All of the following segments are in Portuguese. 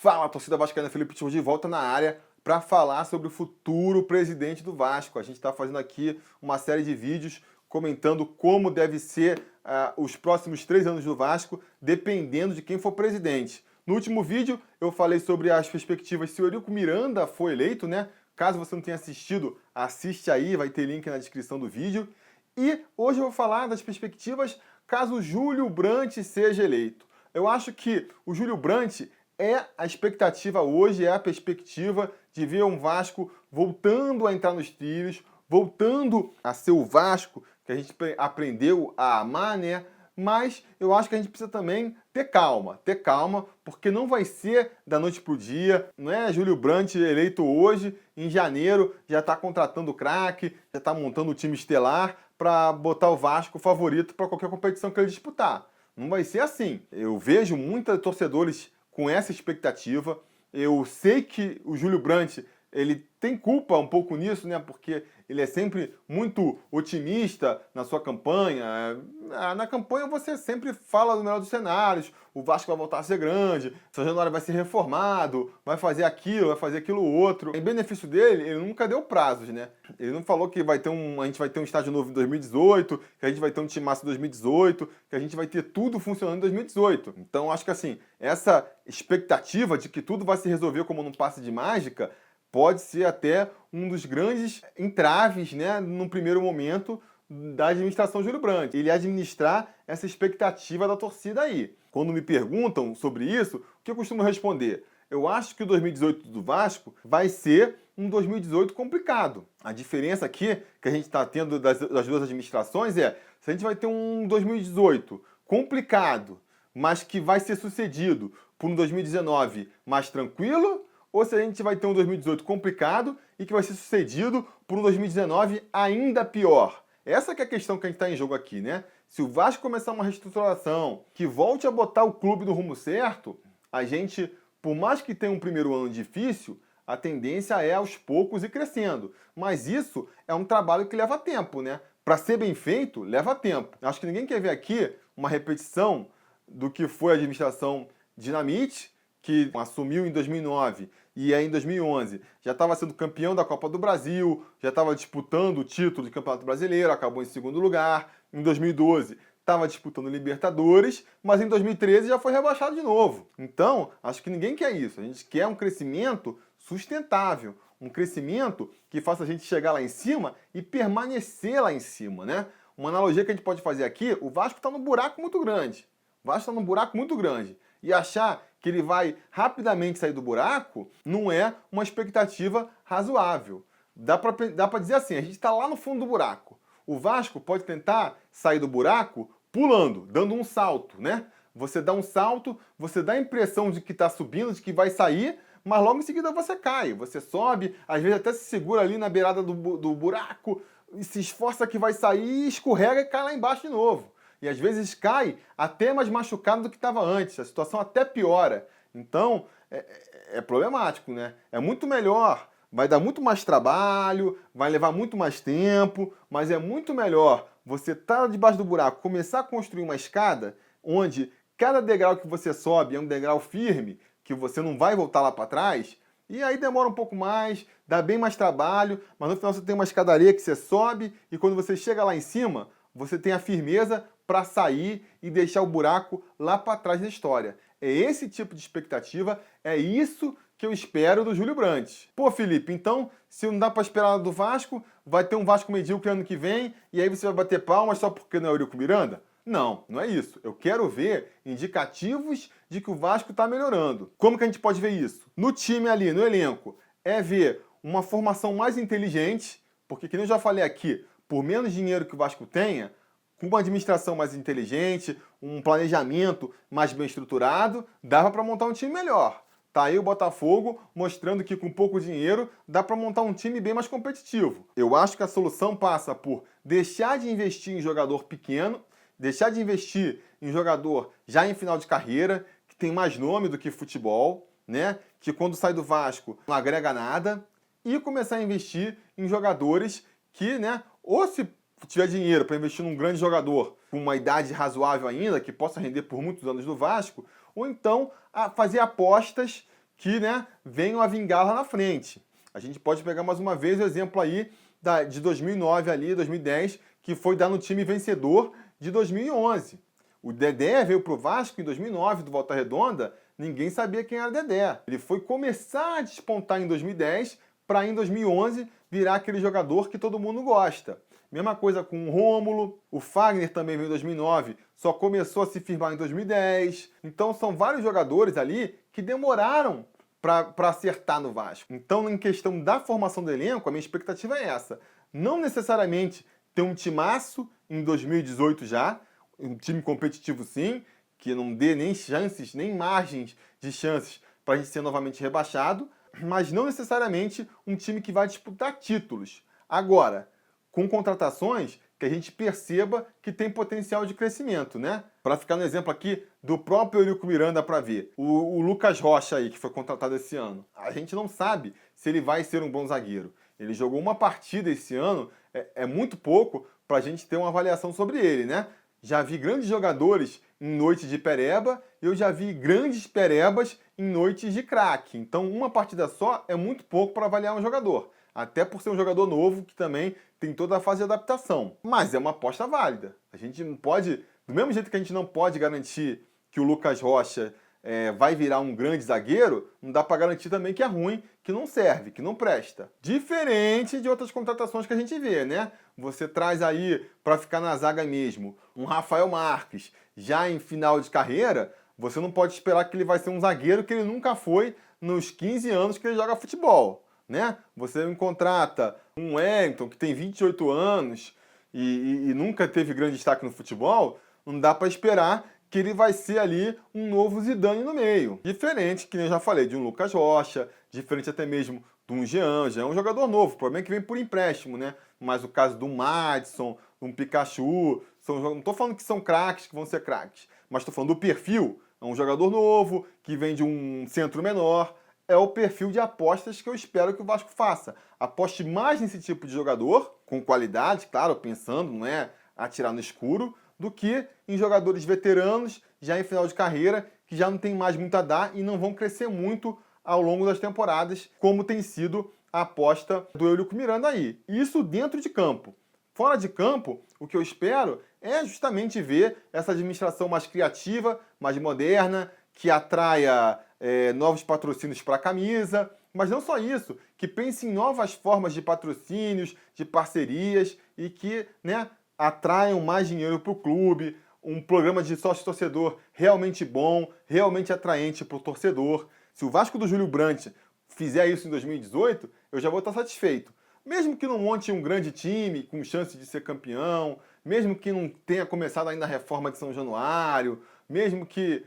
Fala, torcida vascaína, Felipe Tiru de volta na área para falar sobre o futuro presidente do Vasco. A gente está fazendo aqui uma série de vídeos comentando como deve ser os próximos 3 anos do Vasco, dependendo de quem for presidente. No último vídeo eu falei sobre as perspectivas se o Eurico Miranda for eleito, né? Caso você não tenha assistido, assiste aí, vai ter link na descrição do vídeo. E hoje eu vou falar das perspectivas caso o Júlio Brandt seja eleito. Eu acho que o Júlio Brandt é a expectativa hoje, é a perspectiva de ver um Vasco voltando a entrar nos trilhos, voltando a ser o Vasco que a gente aprendeu a amar, né? Mas eu acho que a gente precisa também ter calma, porque não vai ser da noite pro dia, não é Júlio Brandt eleito hoje, em janeiro, já está contratando o craque, já está montando o time estelar para botar o Vasco favorito para qualquer competição que ele disputar. Não vai ser assim. Eu vejo muitos torcedores com essa expectativa. Eu sei que o Júlio Brandt, ele tem culpa um pouco nisso, né? Porque ele é sempre muito otimista na sua campanha. Na campanha você sempre fala do melhor dos cenários. O Vasco vai voltar a ser grande, São Januário vai ser reformado, vai fazer aquilo outro. Em benefício dele, ele nunca deu prazos, né? Ele não falou que a gente vai ter um estádio novo em 2018, que a gente vai ter um timaço em 2018, que a gente vai ter tudo funcionando em 2018. Então, acho que assim, essa expectativa de que tudo vai se resolver como num passe de mágica pode ser até um dos grandes entraves, né, num primeiro momento, da administração Júlio Brandt. Ele administrar essa expectativa da torcida aí. Quando me perguntam sobre isso, o que eu costumo responder? Eu acho que o 2018 do Vasco vai ser um 2018 complicado. A diferença aqui que a gente está tendo das duas administrações é se a gente vai ter um 2018 complicado, mas que vai ser sucedido por um 2019 mais tranquilo, ou se a gente vai ter um 2018 complicado e que vai ser sucedido por um 2019 ainda pior. Essa que é a questão que a gente está em jogo aqui, né? Se o Vasco começar uma reestruturação que volte a botar o clube no rumo certo, a gente, por mais que tenha um primeiro ano difícil, a tendência é aos poucos ir crescendo. Mas isso é um trabalho que leva tempo, né? Para ser bem feito, leva tempo. Acho que ninguém quer ver aqui uma repetição do que foi a administração Dinamite, que assumiu em 2009 e aí em 2011 já estava sendo campeão da Copa do Brasil, já estava disputando o título de Campeonato Brasileiro, acabou em segundo lugar. Em 2012 estava disputando Libertadores, mas em 2013 já foi rebaixado de novo. Então, acho que ninguém quer isso. A gente quer um crescimento sustentável, um crescimento que faça a gente chegar lá em cima e permanecer lá em cima, né? Uma analogia que a gente pode fazer aqui, o Vasco está num buraco muito grande. O Vasco está num buraco muito grande. E achar que ele vai rapidamente sair do buraco não é uma expectativa razoável. Dá para dizer assim, a gente está lá no fundo do buraco. O Vasco pode tentar sair do buraco pulando, dando um salto, né? Você dá um salto, você dá a impressão de que está subindo, de que vai sair, mas logo em seguida você cai. Você sobe, às vezes até se segura ali na beirada do buraco, e se esforça que vai sair, escorrega e cai lá embaixo de novo. E às vezes cai até mais machucado do que estava antes. A situação até piora. Então, é problemático, né? É muito melhor, vai dar muito mais trabalho, vai levar muito mais tempo, mas é muito melhor você estar debaixo do buraco, começar a construir uma escada onde cada degrau que você sobe é um degrau firme, que você não vai voltar lá para trás, e aí demora um pouco mais, dá bem mais trabalho, mas no final você tem uma escadaria que você sobe e quando você chega lá em cima, você tem a firmeza para sair e deixar o buraco lá para trás da história. É esse tipo de expectativa, é isso que eu espero do Júlio Brandt. Pô, Felipe, então, se não dá para esperar do Vasco, vai ter um Vasco medíocre ano que vem e aí você vai bater palmas só porque não é Eurico Miranda? Não, não é isso. Eu quero ver indicativos de que o Vasco está melhorando. Como que a gente pode ver isso? No time ali, no elenco, é ver uma formação mais inteligente, porque, como eu já falei aqui, por menos dinheiro que o Vasco tenha, com uma administração mais inteligente, um planejamento mais bem estruturado, dava para montar um time melhor. Tá aí o Botafogo mostrando que com pouco dinheiro dá para montar um time bem mais competitivo. Eu acho que a solução passa por deixar de investir em jogador pequeno, deixar de investir em jogador já em final de carreira, que tem mais nome do que futebol, né? Que quando sai do Vasco não agrega nada, e começar a investir em jogadores que, né, ou se tiver dinheiro para investir num grande jogador com uma idade razoável ainda, que possa render por muitos anos no Vasco, ou então fazer apostas que, né, venham a vingar lá na frente. A gente pode pegar mais uma vez o exemplo aí de 2009 ali, 2010, que foi dar no time vencedor de 2011. O Dedé veio pro Vasco em 2009, do Volta Redonda, ninguém sabia quem era o Dedé. Ele foi começar a despontar em 2010 para em 2011 virar aquele jogador que todo mundo gosta. Mesma coisa com o Rômulo, o Fagner também veio em 2009, só começou a se firmar em 2010. Então são vários jogadores ali que demoraram para acertar no Vasco. Então, em questão da formação do elenco, a minha expectativa é essa. Não necessariamente ter um timaço em 2018 já, um time competitivo sim, que não dê nem chances, nem margens de chances para a gente ser novamente rebaixado, mas não necessariamente um time que vai disputar títulos. Agora, com contratações que a gente perceba que tem potencial de crescimento, né? Para ficar no exemplo aqui do próprio Eurico Miranda para ver. O Lucas Rocha aí, que foi contratado esse ano. A gente não sabe se ele vai ser um bom zagueiro. Ele jogou uma partida esse ano, é muito pouco para a gente ter uma avaliação sobre ele, né? Já vi grandes jogadores em noites de pereba e eu já vi grandes perebas em noites de craque. Então, uma partida só é muito pouco para avaliar um jogador. Até por ser um jogador novo que também tem toda a fase de adaptação. Mas é uma aposta válida. A gente não pode, do mesmo jeito que a gente não pode garantir que o Lucas Rocha vai virar um grande zagueiro, não dá para garantir também que é ruim, que não serve, que não presta. Diferente de outras contratações que a gente vê, né? Você traz aí, para ficar na zaga mesmo, um Rafael Marques, já em final de carreira, você não pode esperar que ele vai ser um zagueiro que ele nunca foi nos 15 anos que ele joga futebol. Né? Você contrata um Wellington que tem 28 anos e nunca teve grande destaque no futebol, não dá para esperar que ele vai ser ali um novo Zidane no meio. Diferente, que nem eu já falei, de um Lucas Rocha, diferente até mesmo de um Jean. Jean é um jogador novo, o problema é que vem por empréstimo, né? Mas o caso do Madison, um Pikachu, não estou falando que são craques, que vão ser craques, mas estou falando do perfil. É um jogador novo, que vem de um centro menor. É o perfil de apostas que eu espero que o Vasco faça. Aposte mais nesse tipo de jogador, com qualidade, claro, pensando, não é atirar no escuro, do que em jogadores veteranos, já em final de carreira, que já não tem mais muito a dar e não vão crescer muito ao longo das temporadas, como tem sido a aposta do Eurico Miranda aí. Isso dentro de campo. Fora de campo, o que eu espero é justamente ver essa administração mais criativa, mais moderna, que atraia novos patrocínios para a camisa, mas não só isso, que pense em novas formas de patrocínios, de parcerias e que, né, atraiam mais dinheiro para o clube, um programa de sócio-torcedor realmente bom, realmente atraente para o torcedor. Se o Vasco do Júlio Brandt fizer isso em 2018, eu já vou estar satisfeito. Mesmo que não monte um grande time com chance de ser campeão, mesmo que não tenha começado ainda a reforma de São Januário, mesmo que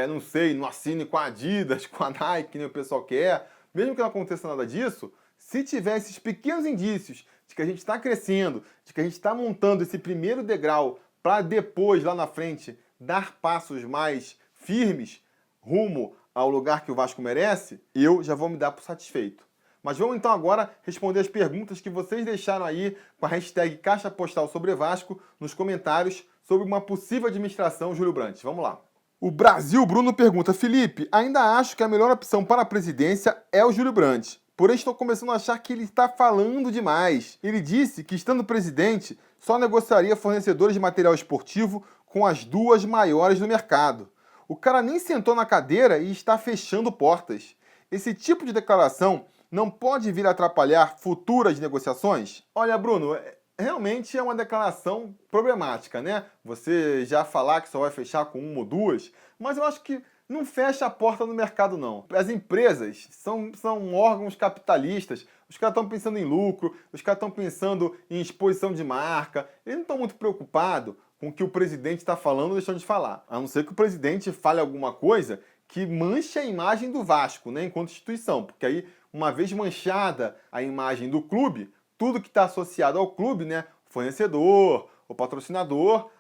não sei, não assine com a Adidas, com a Nike, que nem o pessoal quer, mesmo que não aconteça nada disso, se tiver esses pequenos indícios de que a gente está crescendo, de que a gente está montando esse primeiro degrau para depois, lá na frente, dar passos mais firmes rumo ao lugar que o Vasco merece, eu já vou me dar por satisfeito. Mas vamos então agora responder as perguntas que vocês deixaram aí com a hashtag Caixa Postal sobre Vasco nos comentários sobre uma possível administração Júlio Brandt. Vamos lá. O Brasil Bruno pergunta: Felipe, ainda acho que a melhor opção para a presidência é o Júlio Brandt. Porém, estou começando a achar que ele está falando demais. Ele disse que, estando presidente, só negociaria fornecedores de material esportivo com as duas maiores do mercado. O cara nem sentou na cadeira e está fechando portas. Esse tipo de declaração não pode vir a atrapalhar futuras negociações? Olha, Bruno, realmente é uma declaração problemática, né? Você já falar que só vai fechar com uma ou duas, mas eu acho que não fecha a porta no mercado, não. As empresas são órgãos capitalistas, os caras estão pensando em lucro, os caras estão pensando em exposição de marca, eles não estão muito preocupados com o que o presidente está falando ou deixando de falar. A não ser que o presidente fale alguma coisa que manche a imagem do Vasco, né, enquanto instituição, porque aí, uma vez manchada a imagem do clube, tudo que está associado ao clube, né, o fornecedor, o patrocinador,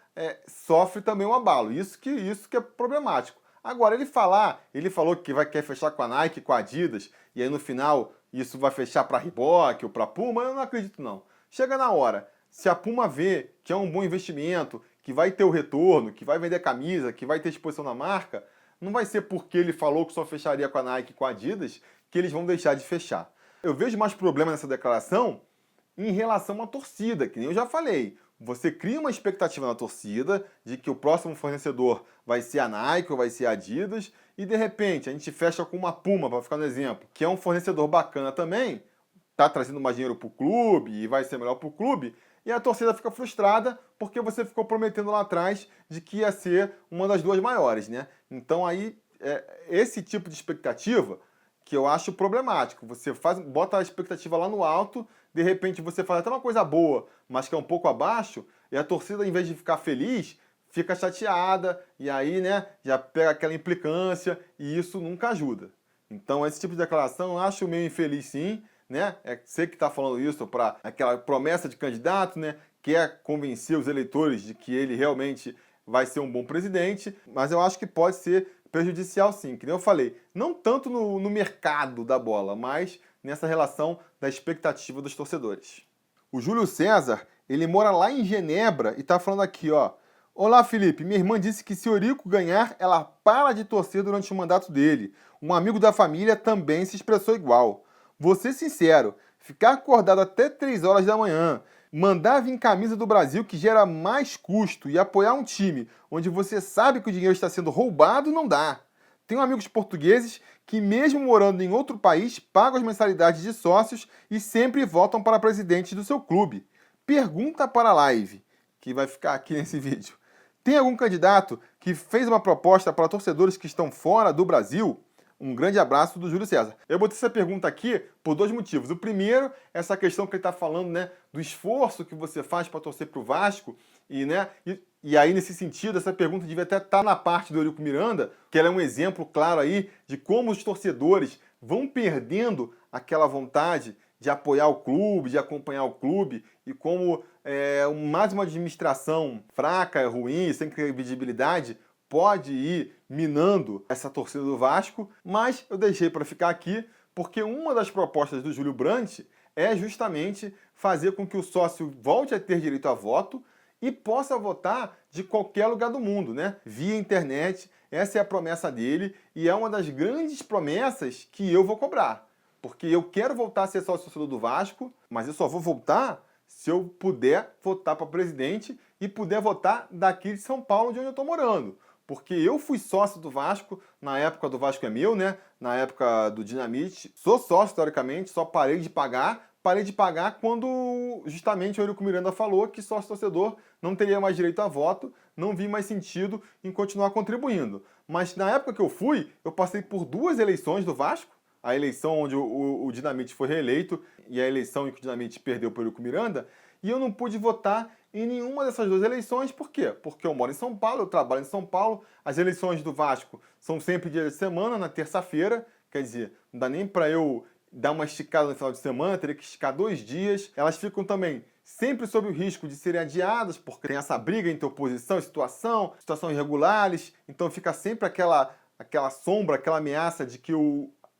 sofre também um abalo. Isso que é problemático. Agora, ele falou que quer fechar com a Nike, com a Adidas, e aí no final isso vai fechar para a Reebok ou para a Puma, eu não acredito não. Chega na hora, se a Puma vê que é um bom investimento, que vai ter o retorno, que vai vender camisa, que vai ter exposição na marca, Não vai ser porque ele falou que só fecharia com a Nike e com a Adidas que eles vão deixar de fechar. Eu vejo mais problema nessa declaração em relação à torcida, que nem eu já falei. Você cria uma expectativa na torcida de que o próximo fornecedor vai ser a Nike ou vai ser a Adidas, e de repente a gente fecha com uma Puma, para ficar no exemplo, que é um fornecedor bacana também, está trazendo mais dinheiro para o clube e vai ser melhor para o clube, e a torcida fica frustrada porque você ficou prometendo lá atrás de que ia ser uma das duas maiores, né? Então aí, esse tipo de expectativa que eu acho problemático. Você bota a expectativa lá no alto, de repente você faz até uma coisa boa, mas que é um pouco abaixo, e a torcida, em vez de ficar feliz, fica chateada, e aí, né, já pega aquela implicância, e isso nunca ajuda. Então, esse tipo de declaração eu acho meio infeliz, sim, né? É você que está falando isso para aquela promessa de candidato, né? Quer convencer os eleitores de que ele realmente vai ser um bom presidente, mas eu acho que pode ser prejudicial, sim, que nem eu falei, não tanto no mercado da bola, mas nessa relação da expectativa dos torcedores. O Júlio César, ele mora lá em Genebra e tá falando aqui, ó. Olá, Felipe, minha irmã disse que se Eurico ganhar, ela para de torcer durante o mandato dele. Um amigo da família também se expressou igual. Vou ser sincero, ficar acordado até 3 horas da manhã, mandar vir camisa do Brasil que gera mais custo e apoiar um time onde você sabe que o dinheiro está sendo roubado, não dá. Tenho amigos portugueses que, mesmo morando em outro país, pagam as mensalidades de sócios e sempre votam para presidente do seu clube. Pergunta para a live, que vai ficar aqui nesse vídeo. Tem algum candidato que fez uma proposta para torcedores que estão fora do Brasil? Um grande abraço do Júlio César. Eu botei essa pergunta aqui por 2 motivos. O primeiro, essa questão que ele está falando, né, do esforço que você faz para torcer para o Vasco. E aí, nesse sentido, essa pergunta devia até estar na parte do Eurico Miranda, que ela é um exemplo claro aí de como os torcedores vão perdendo aquela vontade de apoiar o clube, de acompanhar o clube, e como mais uma administração fraca, ruim, sem credibilidade, pode ir minando essa torcida do Vasco, mas eu deixei para ficar aqui porque uma das propostas do Júlio Brandt é justamente fazer com que o sócio volte a ter direito a voto e possa votar de qualquer lugar do mundo, né? Via internet. Essa é a promessa dele e é uma das grandes promessas que eu vou cobrar. Porque eu quero voltar a ser sócio torcedor do Vasco, mas eu só vou voltar se eu puder votar para presidente e puder votar daqui de São Paulo, de onde eu estou morando. Porque eu fui sócio do Vasco na época do Vasco é Meu, né? Na época do Dinamite. Sou sócio, teoricamente, só parei de pagar. Parei de pagar quando justamente o Eurico Miranda falou que sócio-torcedor não teria mais direito a voto, não vi mais sentido em continuar contribuindo. Mas na época que eu fui, eu passei por 2 eleições do Vasco, a eleição onde o Dinamite foi reeleito e a eleição em que o Dinamite perdeu para o Eurico Miranda, e eu não pude votar em nenhuma dessas 2 eleições. Por quê? Porque eu moro em São Paulo, eu trabalho em São Paulo, as eleições do Vasco são sempre dia de semana, na terça-feira, quer dizer, não dá nem para eu dar uma esticada no final de semana, teria que esticar 2 dias. Elas ficam também sempre sob o risco de serem adiadas, porque tem essa briga entre oposição e situação irregulares, então fica sempre aquela sombra, aquela ameaça de que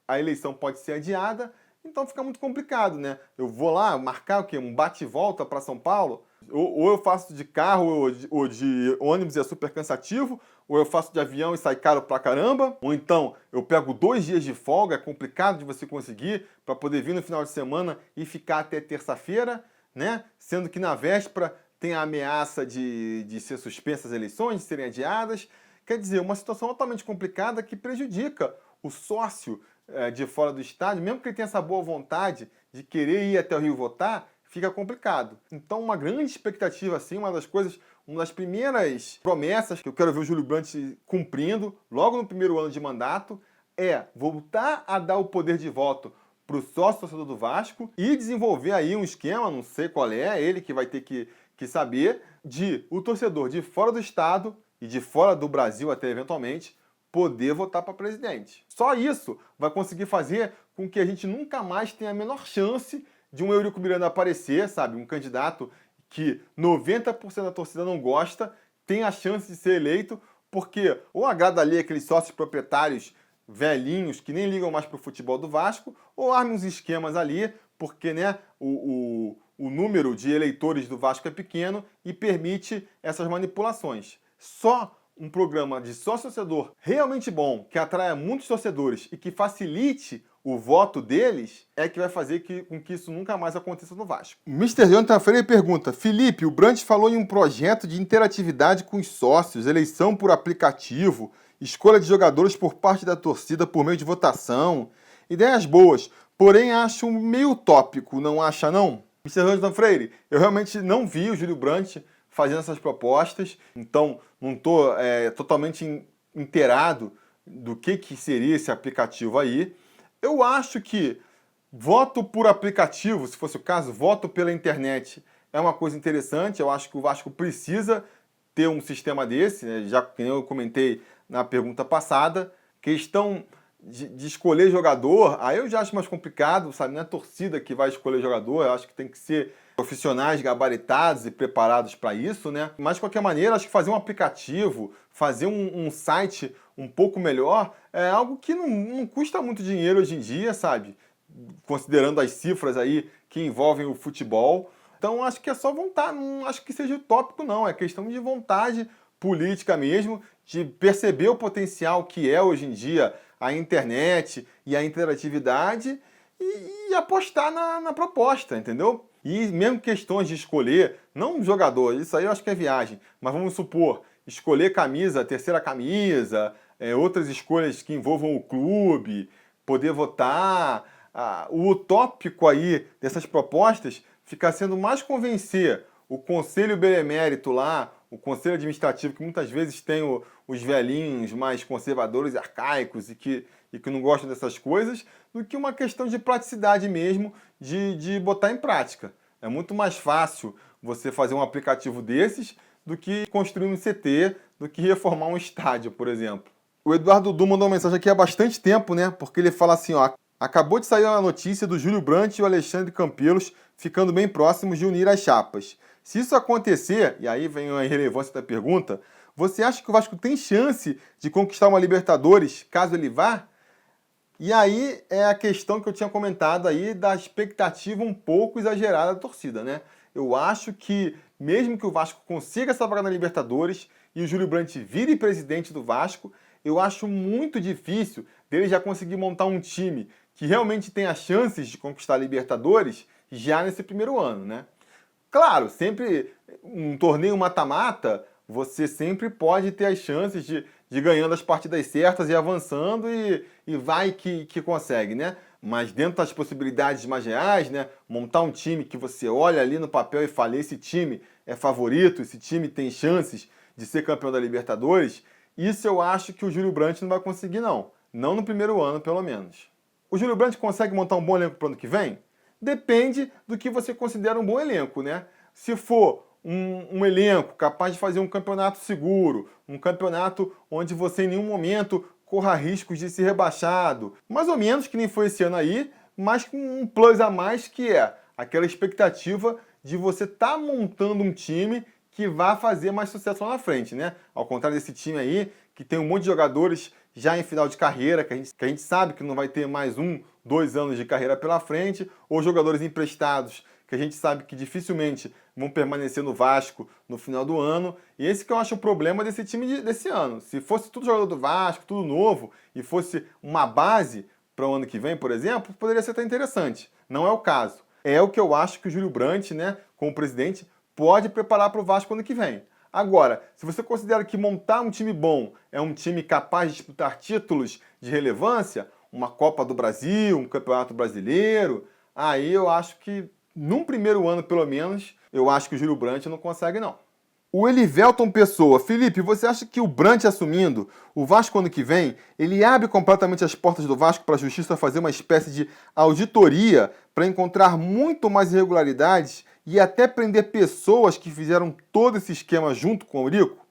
a eleição pode ser adiada, então fica muito complicado, né? Eu vou lá marcar o quê? Um bate e volta para São Paulo? Ou eu faço de carro ou de ônibus e é super cansativo, ou eu faço de avião e sai caro pra caramba, ou então eu pego 2 dias de folga, é complicado de você conseguir, para poder vir no final de semana e ficar até terça-feira, né? Sendo que na véspera tem a ameaça de ser suspensas as eleições, de serem adiadas. Quer dizer, uma situação totalmente complicada que prejudica o sócio de fora do estádio, mesmo que ele tenha essa boa vontade de querer ir até o Rio votar, fica complicado. Então, uma grande expectativa, assim, uma das primeiras promessas que eu quero ver o Júlio Brandt cumprindo, logo no primeiro ano de mandato, é voltar a dar o poder de voto para o sócio torcedor do Vasco e desenvolver aí um esquema, não sei qual é, ele que vai ter que saber, de o torcedor de fora do estado e de fora do Brasil até eventualmente, poder votar para presidente. Só isso vai conseguir fazer com que a gente nunca mais tenha a menor chance de um Eurico Miranda aparecer, sabe? Um candidato que 90% da torcida não gosta, tem a chance de ser eleito, porque ou agrada ali aqueles sócios proprietários velhinhos que nem ligam mais para o futebol do Vasco, ou arma uns esquemas ali, porque né, o número de eleitores do Vasco é pequeno e permite essas manipulações. Só um programa de sócio-torcedor realmente bom, que atraia muitos torcedores e que facilite o voto deles, é que vai fazer com que isso nunca mais aconteça no Vasco. O Mr. Jonathan Freire pergunta: Felipe, o Brant falou em um projeto de interatividade com os sócios, eleição por aplicativo, escolha de jogadores por parte da torcida por meio de votação. Ideias boas, porém acho meio utópico, não acha não? Mr. Jonathan Freire, eu realmente não vi o Júlio Brandt fazendo essas propostas, então não estou totalmente inteirado do que seria esse aplicativo aí. Eu acho que voto por aplicativo, se fosse o caso, voto pela internet, é uma coisa interessante. Eu acho que o Vasco precisa ter um sistema desse, né? Já que eu comentei na pergunta passada. Questão de escolher jogador, aí eu já acho mais complicado, sabe? Não é a torcida que vai escolher jogador, eu acho que tem que ser profissionais gabaritados e preparados para isso, né? Mas, de qualquer maneira, acho que fazer um aplicativo, fazer um site um pouco melhor, é algo que não custa muito dinheiro hoje em dia, sabe? Considerando as cifras aí que envolvem o futebol. Então, acho que é só vontade, não acho que seja utópico, não. É questão de vontade política mesmo, de perceber o potencial que é hoje em dia a internet e a interatividade e apostar na proposta, entendeu? E mesmo questões de escolher, não um jogador, isso aí eu acho que é viagem, mas vamos supor, escolher camisa, terceira camisa, outras escolhas que envolvam o clube, poder votar. O utópico aí dessas propostas fica sendo mais convencer o conselho benemérito lá, o conselho administrativo, que muitas vezes tem os velhinhos mais conservadores e arcaicos e que não gostam dessas coisas, do que uma questão de praticidade mesmo, de botar em prática. É muito mais fácil você fazer um aplicativo desses do que construir um CT, do que reformar um estádio, por exemplo. O Eduardo Du mandou uma mensagem aqui há bastante tempo, né? Porque ele fala assim, ó: acabou de sair a notícia do Júlio Brandt e o Alexandre Campelos ficando bem próximos de unir as chapas. Se isso acontecer, e aí vem a irrelevância da pergunta, você acha que o Vasco tem chance de conquistar uma Libertadores caso ele vá? E aí é a questão que eu tinha comentado aí da expectativa um pouco exagerada da torcida, né? Eu acho que mesmo que o Vasco consiga essa vaga na Libertadores e o Júlio Brandt vire presidente do Vasco, eu acho muito difícil dele já conseguir montar um time que realmente tenha chances de conquistar a Libertadores já nesse primeiro ano, né? Claro, sempre um torneio mata-mata, você sempre pode ter as chances de ganhando as partidas certas e avançando e vai que consegue, né? Mas dentro das possibilidades mais reais, né? Montar um time que você olha ali no papel e fala: esse time é favorito, esse time tem chances de ser campeão da Libertadores, isso eu acho que o Júlio Brandt não vai conseguir, não. Não no primeiro ano, pelo menos. O Júlio Brandt consegue montar um bom elenco para o ano que vem? Depende do que você considera um bom elenco, né? Se for um elenco capaz de fazer um campeonato seguro, um campeonato onde você em nenhum momento corra riscos de ser rebaixado, mais ou menos que nem foi esse ano aí, mas com um plus a mais, que é aquela expectativa de você estar montando um time que vá fazer mais sucesso lá na frente, né? Ao contrário desse time aí, que tem um monte de jogadores já em final de carreira, que a gente sabe que não vai ter mais 2 anos de carreira pela frente, ou jogadores emprestados, que a gente sabe que dificilmente vão permanecer no Vasco no final do ano. E esse que eu acho o problema desse time desse ano. Se fosse tudo jogador do Vasco, tudo novo, e fosse uma base para o ano que vem, por exemplo, poderia ser até interessante. Não é o caso. É o que eu acho que o Júlio Brandt, né, como presidente, pode preparar para o Vasco ano que vem. Agora, se você considera que montar um time bom é um time capaz de disputar títulos de relevância, uma Copa do Brasil, um Campeonato Brasileiro, aí eu acho que, num primeiro ano pelo menos, eu acho que o Júlio Brandt não consegue, não. O Elivelton Pessoa: Felipe, você acha que o Brandt assumindo o Vasco ano que vem, ele abre completamente as portas do Vasco para a Justiça fazer uma espécie de auditoria para encontrar muito mais irregularidades e até prender pessoas que fizeram todo esse esquema junto com o Eurico?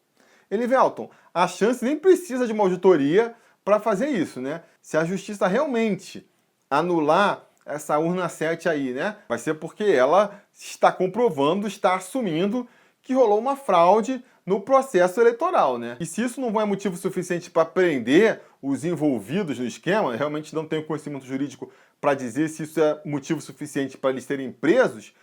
Elivelton, a chance nem precisa de uma auditoria para fazer isso, né? Se a Justiça realmente anular essa urna 7 aí, né? Vai ser porque ela está comprovando, está assumindo que rolou uma fraude no processo eleitoral, né? E se isso não é motivo suficiente para prender os envolvidos no esquema, realmente não tenho conhecimento jurídico para dizer se isso é motivo suficiente para eles serem presos,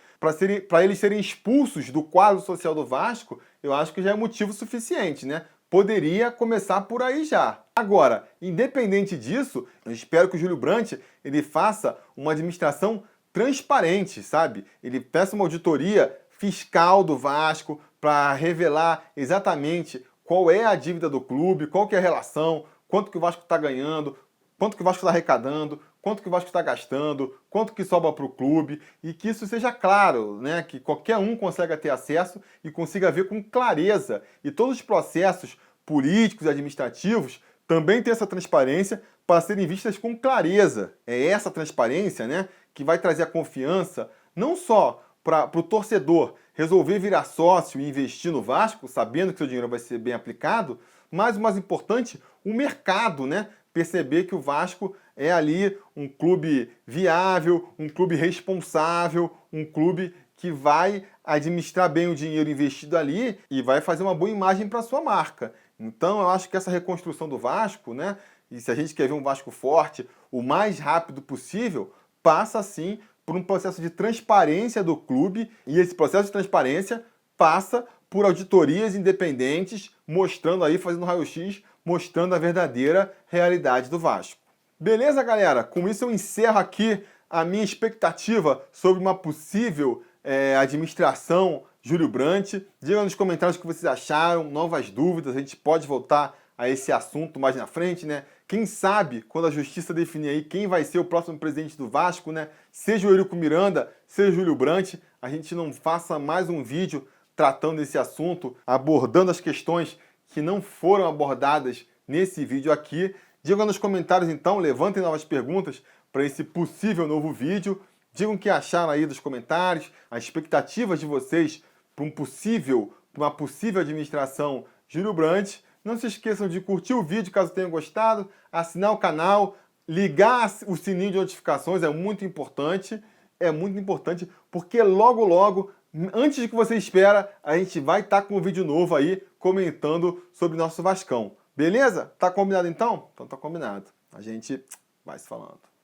para eles serem expulsos do quadro social do Vasco, eu acho que já é motivo suficiente, né? poderia começar por aí já. Agora, independente disso, eu espero que o Júlio Brandt ele faça uma administração transparente, sabe? Ele peça uma auditoria fiscal do Vasco para revelar exatamente qual é a dívida do clube, qual que é a relação, quanto que o Vasco está ganhando, quanto que o Vasco está arrecadando, quanto que o Vasco está gastando, quanto que sobra para o clube, e que isso seja claro, né? Que qualquer um consiga ter acesso e consiga ver com clareza. E todos os processos políticos e administrativos também ter essa transparência para serem vistas com clareza. É essa transparência, né, que vai trazer a confiança não só para o torcedor resolver virar sócio e investir no Vasco, sabendo que seu dinheiro vai ser bem aplicado, mas o mais importante, o mercado, né, perceber que o Vasco é ali um clube viável, um clube responsável, um clube que vai administrar bem o dinheiro investido ali e vai fazer uma boa imagem para a sua marca. Então eu acho que essa reconstrução do Vasco, né, e se a gente quer ver um Vasco forte o mais rápido possível, passa sim por um processo de transparência do clube, e esse processo de transparência passa por auditorias independentes, mostrando aí, fazendo raio-x, mostrando a verdadeira realidade do Vasco. Beleza, galera? Com isso eu encerro aqui a minha expectativa sobre uma possível administração Júlio Brandt. Diga nos comentários o que vocês acharam, novas dúvidas, a gente pode voltar a esse assunto mais na frente, né? Quem sabe, quando a justiça definir aí quem vai ser o próximo presidente do Vasco, né? Seja o Eurico Miranda, seja o Júlio Brandt, a gente não faça mais um vídeo tratando desse assunto, abordando as questões que não foram abordadas nesse vídeo aqui. Digam nos comentários então, levantem novas perguntas para esse possível novo vídeo. Digam o que acharam aí dos comentários, as expectativas de vocês para uma possível administração Júlio Brandt. Não se esqueçam de curtir o vídeo caso tenham gostado, assinar o canal, ligar o sininho de notificações, é muito importante porque logo, antes de que você espera, a gente vai estar com um vídeo novo aí comentando sobre nosso Vascão. Beleza? Tá combinado então? Então tá combinado. A gente vai se falando.